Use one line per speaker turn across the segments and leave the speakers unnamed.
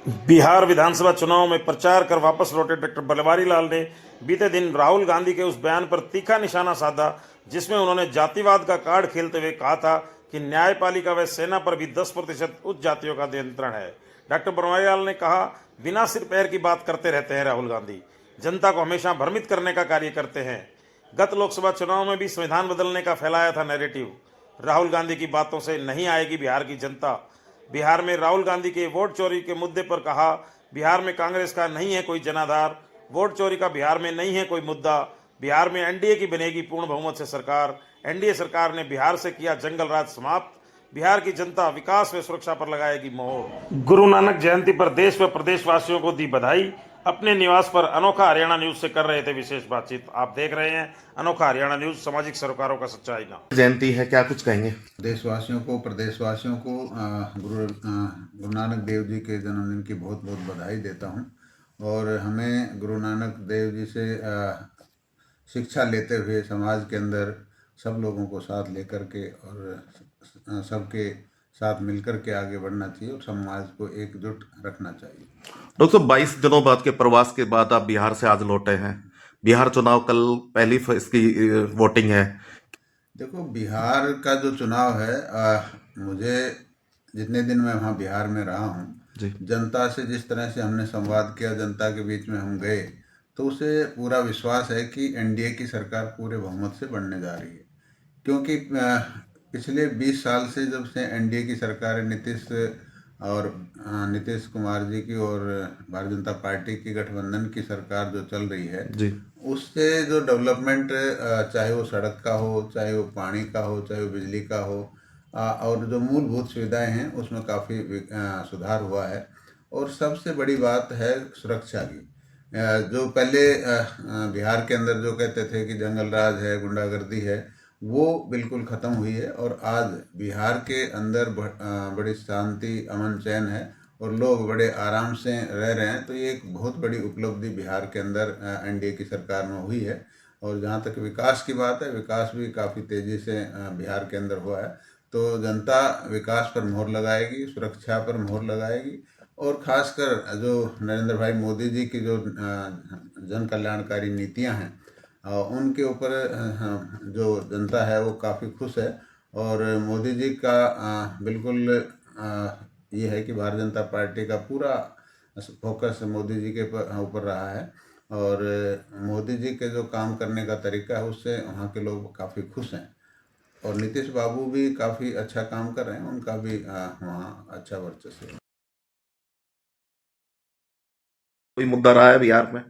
बिहार विधानसभा चुनाव में प्रचार कर वापस लौटे डॉक्टर बनवारी लाल ने बीते दिन राहुल गांधी के उस बयान पर तीखा निशाना साधा जिसमें उन्होंने जातिवाद का कार्ड खेलते हुए कहा था कि न्यायपालिका व सेना पर भी 10% उच्च जातियों का नियंत्रण है। डॉक्टर बनवारी लाल ने कहा, बिना सिर पैर की बात करते रहते हैं राहुल गांधी, जनता को हमेशा भ्रमित करने का कार्य करते हैं। गत लोकसभा चुनाव में भी संविधान बदलने का फैलाया था नैरेटिव। राहुल गांधी की बातों से नहीं आएगी बिहार की जनता। बिहार में राहुल गांधी के वोट चोरी के मुद्दे पर कहा, बिहार में कांग्रेस का नहीं है कोई जनाधार, वोट चोरी का बिहार में नहीं है कोई मुद्दा। बिहार में एनडीए की बनेगी पूर्ण बहुमत से सरकार। एनडीए सरकार ने बिहार से किया जंगल राज समाप्त। बिहार की जनता विकास व सुरक्षा पर लगाएगी मोहर। गुरु नानक जयंती पर देश व प्रदेशवासियों को दी बधाई। अपने निवास पर अनोखा हरियाणा न्यूज से कर रहे थे विशेष बातचीत। आप देख रहे हैं अनोखा हरियाणा न्यूज, सामाजिक सरोकारों का सच्चाई का।
जयंती है, क्या कुछ कहेंगे?
देशवासियों को, प्रदेशवासियों को गुरु नानक देव जी के जन्मदिन की बहुत बहुत बधाई देता हूं। और हमें गुरु नानक देव जी से शिक्षा लेते हुए समाज के अंदर सब लोगों को साथ लेकर के और सबके साथ मिलकर के आगे बढ़ना चाहिए और समाज को एकजुट रखना चाहिए।
डॉक्टर साहब, 22 दिनों बाद के प्रवास के बाद आप बिहार से आज लौटे हैं। बिहार चुनाव कल पहली इसकी वोटिंग है।
देखो, बिहार का जो चुनाव है, मुझे जितने दिन मैं वहाँ बिहार में रहा हूँ, जनता से जिस तरह से हमने संवाद किया, जनता के बीच में हम गए, तो उसे पूरा विश्वास है कि एनडीए की सरकार पूरे बहुमत से बनने जा रही है। क्योंकि पिछले 20 साल से जब से एनडीए की सरकार है, नीतीश कुमार जी की और भारतीय जनता पार्टी की गठबंधन की सरकार जो चल रही है
जी,
उससे जो डेवलपमेंट, चाहे वो सड़क का हो, चाहे वो पानी का हो, चाहे वो बिजली का हो, और जो मूलभूत सुविधाएं हैं उसमें काफ़ी सुधार हुआ है। और सबसे बड़ी बात है सुरक्षा की। जो पहले बिहार के अंदर जो कहते थे कि जंगल राज है, गुंडागर्दी है, वो बिल्कुल ख़त्म हुई है। और आज बिहार के अंदर बड़ी शांति, अमन चैन है और लोग बड़े आराम से रह रहे हैं। तो ये एक बहुत बड़ी उपलब्धि बिहार के अंदर एनडीए की सरकार में हुई है। और जहाँ तक विकास की बात है, विकास भी काफ़ी तेज़ी से बिहार के अंदर हुआ है। तो जनता विकास पर मोहर लगाएगी, सुरक्षा पर मोहर लगाएगी। और ख़ासकर जो नरेंद्र भाई मोदी जी की जो जन कल्याणकारी नीतियाँ हैं, उनके ऊपर जो जनता है वो काफ़ी खुश है। और मोदी जी का बिल्कुल ये है कि भारतीय जनता पार्टी का पूरा फोकस मोदी जी के ऊपर रहा है। और मोदी जी के जो काम करने का तरीका है उससे वहाँ के लोग काफ़ी खुश हैं। और नीतीश बाबू भी काफ़ी अच्छा काम कर रहे हैं, उनका भी वहाँ अच्छा वर्चस्व है।
कोई मुद्दा रहा है बिहार में?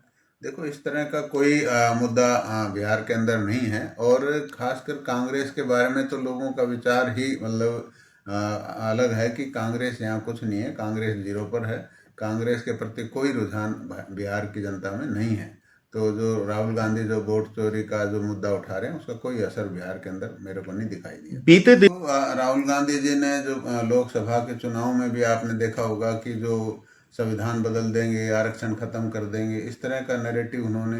देखो, इस तरह का कोई मुद्दा बिहार के अंदर नहीं है। और खासकर कांग्रेस के बारे में तो लोगों का विचार ही मतलब अलग है कि कांग्रेस यहाँ कुछ नहीं है, कांग्रेस जीरो पर है। कांग्रेस के प्रति कोई रुझान बिहार की जनता में नहीं है। तो जो राहुल गांधी जो वोट चोरी का जो मुद्दा उठा रहे हैं, उसका कोई असर बिहार के अंदर मेरे को नहीं दिखाई दिया।
बीते दिन
तो राहुल गांधी जी ने जो लोकसभा के चुनाव में भी आपने देखा होगा कि जो संविधान बदल देंगे, आरक्षण खत्म कर देंगे, इस तरह का नैरेटिव उन्होंने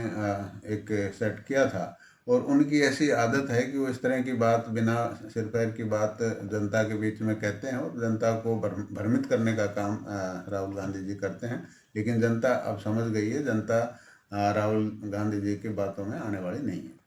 एक सेट किया था। और उनकी ऐसी आदत है कि वो इस तरह की बात, बिना सिर पैर की बात जनता के बीच में कहते हैं और जनता को भ्रमित करने का काम राहुल गांधी जी करते हैं। लेकिन जनता अब समझ गई है, जनता राहुल गांधी जी की बातों में आने वाली नहीं है।